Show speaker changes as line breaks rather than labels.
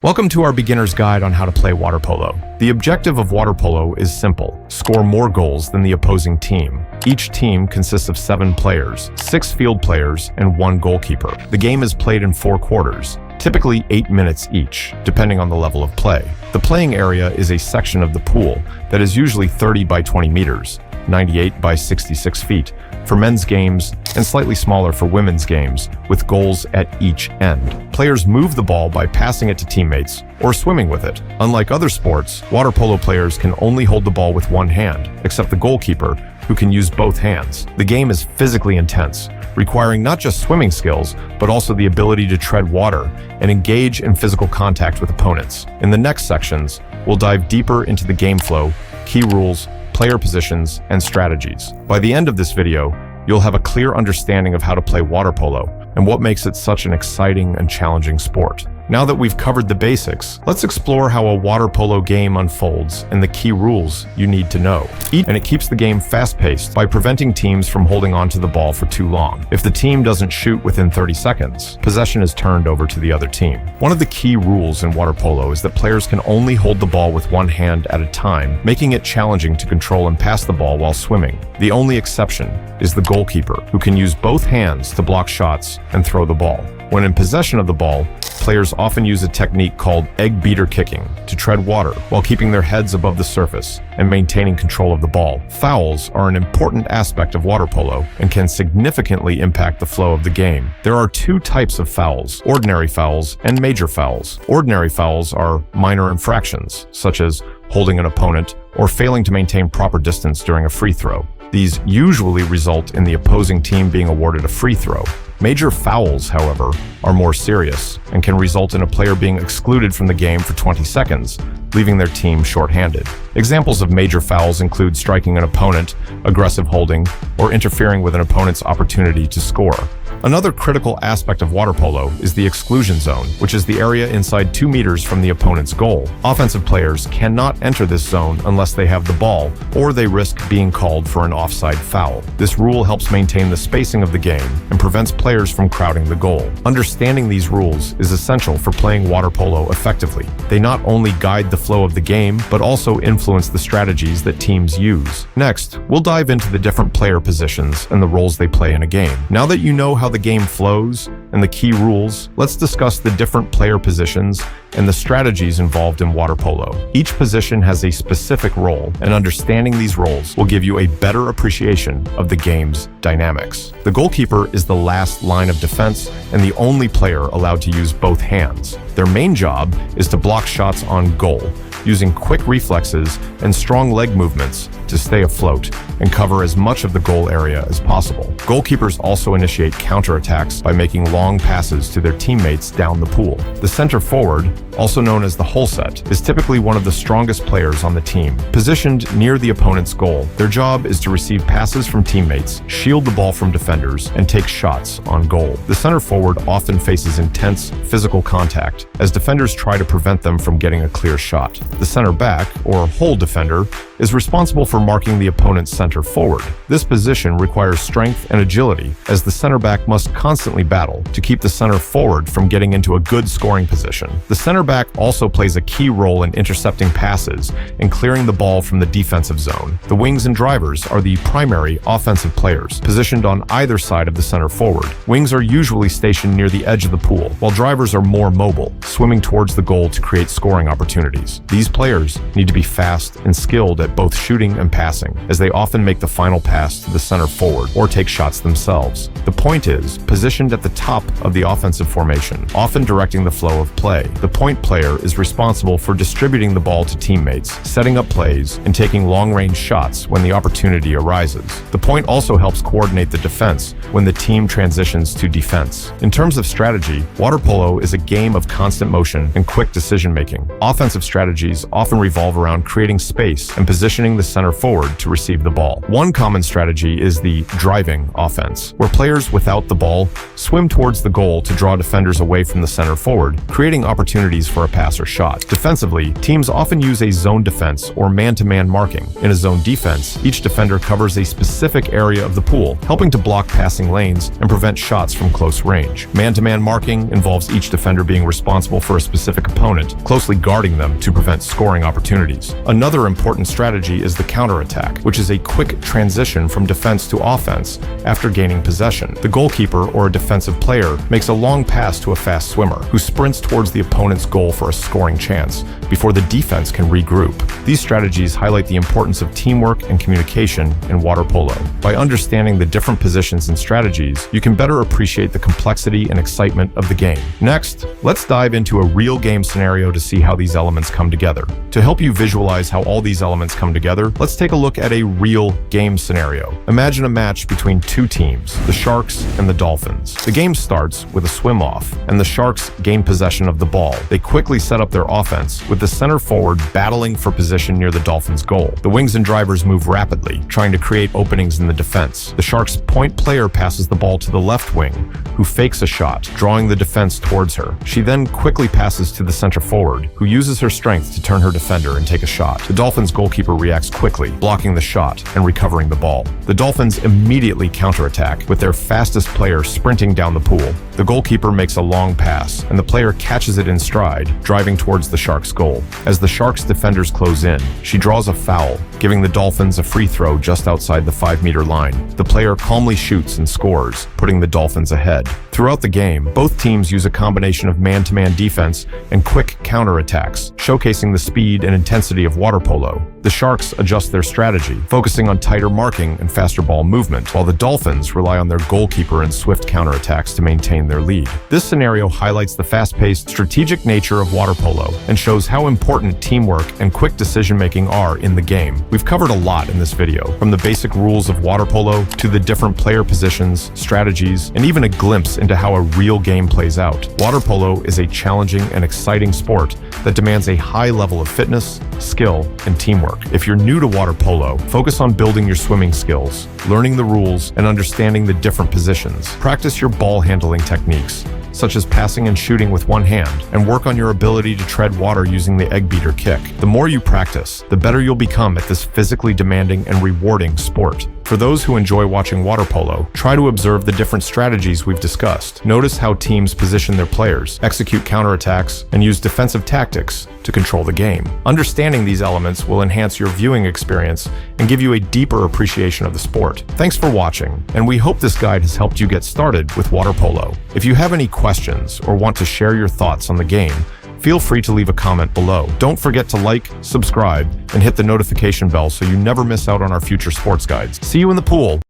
Welcome to our beginner's guide on how to play water polo. The objective of water polo is simple: score more goals than the opposing team. Each team consists of 7 players, 6 field players, and 1 goalkeeper. The game is played in 4 quarters, typically 8 minutes each, depending on the level of play. The playing area is a section of the pool that is usually 30 by 20 meters, 98 by 66 feet, for men's games and slightly smaller for women's games, with goals at each end. Players move the ball by passing it to teammates or swimming with it. Unlike other sports, water polo players can only hold the ball with one hand, except the goalkeeper, who can use both hands. The game is physically intense, requiring not just swimming skills, but also the ability to tread water and engage in physical contact with opponents. In the next sections, we'll dive deeper into the game flow, key rules, player positions, and strategies. By the end of this video, you'll have a clear understanding of how to play water polo and what makes it such an exciting and challenging sport. Now that we've covered the basics, let's explore how a water polo game unfolds and the key rules you need to know. And it keeps the game fast-paced by preventing teams from holding onto the ball for too long. If the team doesn't shoot within 30 seconds, possession is turned over to the other team. One of the key rules in water polo is that players can only hold the ball with one hand at a time, making it challenging to control and pass the ball while swimming. The only exception is the goalkeeper, who can use both hands to block shots and throw the ball. When in possession of the ball, players often use a technique called egg beater kicking to tread water while keeping their heads above the surface and maintaining control of the ball. Fouls are an important aspect of water polo and can significantly impact the flow of the game. There are 2 types of fouls: ordinary fouls and major fouls. Ordinary fouls are minor infractions, such as holding an opponent or failing to maintain proper distance during a free throw. These usually result in the opposing team being awarded a free throw. Major fouls, however, are more serious and can result in a player being excluded from the game for 20 seconds, leaving their team short-handed. Examples of major fouls include striking an opponent, aggressive holding, or interfering with an opponent's opportunity to score. Another critical aspect of water polo is the exclusion zone, which is the area inside 2 meters from the opponent's goal. Offensive players cannot enter this zone unless they have the ball, or they risk being called for an offside foul. This rule helps maintain the spacing of the game and prevents players from crowding the goal. Understanding these rules is essential for playing water polo effectively. They not only guide the flow of the game, but also influence the strategies that teams use. Next, we'll dive into the different player positions and the roles they play in a game. Now that you know how the game flows and the key rules, let's discuss the different player positions and the strategies involved in water polo. Each position has a specific role, and understanding these roles will give you a better appreciation of the game's dynamics. The goalkeeper is the last line of defense and the only player allowed to use both hands. Their main job is to block shots on goal, using quick reflexes and strong leg movements to stay afloat and cover as much of the goal area as possible. Goalkeepers also initiate counterattacks by making long passes to their teammates down the pool. The center forward, also known as the hull set, is typically one of the strongest players on the team. Positioned near the opponent's goal, their job is to receive passes from teammates, shield the ball from defenders, and take shots on goal. The center forward often faces intense physical contact as defenders try to prevent them from getting a clear shot. The center back, or hole defender, is responsible for marking the opponent's center forward. This position requires strength and agility, as the center back must constantly battle to keep the center forward from getting into a good scoring position. The center back also plays a key role in intercepting passes and clearing the ball from the defensive zone. The wings and drivers are the primary offensive players, positioned on either side of the center forward. Wings are usually stationed near the edge of the pool, while drivers are more mobile, swimming towards the goal to create scoring opportunities. These players need to be fast and skilled at both shooting and passing, as they often make the final pass to the center forward or take shots themselves. The point is positioned at the top of the offensive formation, often directing the flow of play. The point player is responsible for distributing the ball to teammates, setting up plays, and taking long-range shots when the opportunity arises. The point also helps coordinate the defense when the team transitions to defense. In terms of strategy, water polo is a game of constant motion and quick decision-making. Offensive strategies often revolve around creating space and positioning positioning the center forward to receive the ball. One common strategy is the driving offense, where players without the ball swim towards the goal to draw defenders away from the center forward, creating opportunities for a pass or shot. Defensively, teams often use a zone defense or man-to-man marking. In a zone defense, each defender covers a specific area of the pool, helping to block passing lanes and prevent shots from close range. Man-to-man marking involves each defender being responsible for a specific opponent, closely guarding them to prevent scoring opportunities. Another important strategy is the counterattack, which is a quick transition from defense to offense after gaining possession. The goalkeeper or a defensive player makes a long pass to a fast swimmer, who sprints towards the opponent's goal for a scoring chance before the defense can regroup. These strategies highlight the importance of teamwork and communication in water polo. By understanding the different positions and strategies, you can better appreciate the complexity and excitement of the game. Next, let's dive into a real game scenario to see how these elements come together. To help you visualize how all these elements come together, let's take a look at a real game scenario. Imagine a match between two teams, the Sharks and the Dolphins. The game starts with a swim-off, and the Sharks gain possession of the ball. They quickly set up their offense, with the center forward battling for position near the Dolphins' goal. The wings and drivers move rapidly, trying to create openings in the defense. The Sharks' point player passes the ball to the left wing, who fakes a shot, drawing the defense towards her. She then quickly passes to the center forward, who uses her strength to turn her defender and take a shot. The Dolphins' goalkeeper reacts quickly, blocking the shot and recovering the ball. The Dolphins immediately counterattack, with their fastest player sprinting down the pool. The goalkeeper makes a long pass, and the player catches it in stride, driving towards the Sharks' goal. As the Sharks' defenders close in, she draws a foul, giving the Dolphins a free throw just outside the 5-meter line. The player calmly shoots and scores, putting the Dolphins ahead. Throughout the game, both teams use a combination of man-to-man defense and quick counterattacks, showcasing the speed and intensity of water polo. The Sharks adjust their strategy, focusing on tighter marking and faster ball movement, while the Dolphins rely on their goalkeeper and swift counterattacks to maintain their lead. This scenario highlights the fast-paced, strategic nature of water polo and shows how important teamwork and quick decision-making are in the game. We've covered a lot in this video, from the basic rules of water polo to the different player positions, strategies, and even a glimpse into how a real game plays out. Water polo is a challenging and exciting sport that demands a high level of fitness, skill, and teamwork. If you're new to water polo, focus on building your swimming skills, learning the rules, and understanding the different positions. Practice your ball handling techniques, such as passing and shooting with one hand, and work on your ability to tread water using the egg beater kick. The more you practice, the better you'll become at this physically demanding and rewarding sport. For those who enjoy watching water polo, try to observe the different strategies we've discussed. Notice how teams position their players, execute counterattacks, and use defensive tactics to control the game. Understanding these elements will enhance your viewing experience and give you a deeper appreciation of the sport. Thanks for watching, and we hope this guide has helped you get started with water polo. If you have any questions or want to share your thoughts on the game, feel free to leave a comment below. Don't forget to like, subscribe, and hit the notification bell so you never miss out on our future sports guides. See you in the pool!